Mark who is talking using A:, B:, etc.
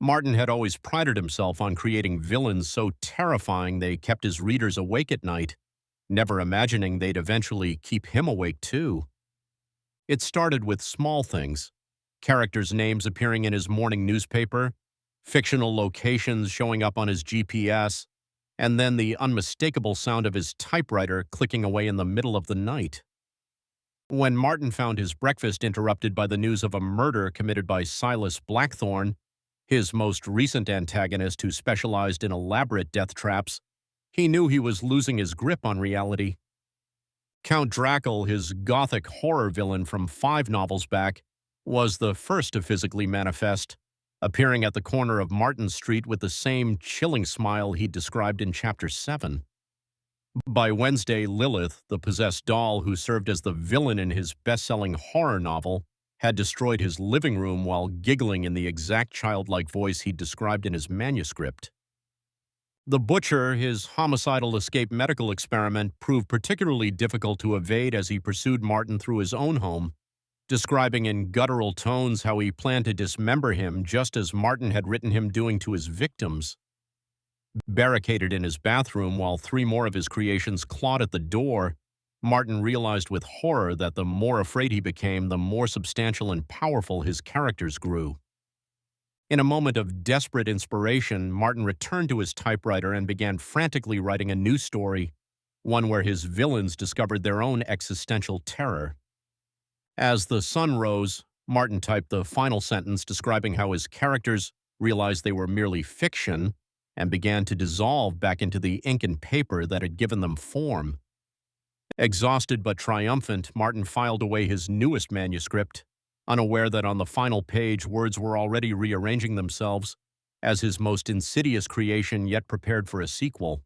A: Martin had always prided himself on creating villains so terrifying they kept his readers awake at night, never imagining they'd eventually keep him awake too. It started with small things: characters' names appearing in his morning newspaper, fictional locations showing up on his GPS, and then the unmistakable sound of his typewriter clicking away in the middle of the night. When Martin found his breakfast interrupted by the news of a murder committed by Silas Blackthorne, his most recent antagonist who specialized in elaborate death traps, he knew he was losing his grip on reality. Count Drackle, his gothic horror villain from 5 novels back, was the first to physically manifest, appearing at the corner of Martin Street with the same chilling smile he'd described in Chapter 7. By Wednesday, Lilith, the possessed doll who served as the villain in his best-selling horror novel, had destroyed his living room while giggling in the exact childlike voice he'd described in his manuscript. The butcher, his homicidal escape medical experiment, proved particularly difficult to evade as he pursued Martin through his own home, describing in guttural tones how he planned to dismember him just as Martin had written him doing to his victims. Barricaded in his bathroom while 3 more of his creations clawed at the door, Martin realized with horror that the more afraid he became, the more substantial and powerful his characters grew. In a moment of desperate inspiration, Martin returned to his typewriter and began frantically writing a new story, one where his villains discovered their own existential terror. As the sun rose, Martin typed the final sentence describing how his characters realized they were merely fiction and began to dissolve back into the ink and paper that had given them form. Exhausted but triumphant, Martin filed away his newest manuscript, unaware that on the final page words were already rearranging themselves as his most insidious creation yet prepared for a sequel.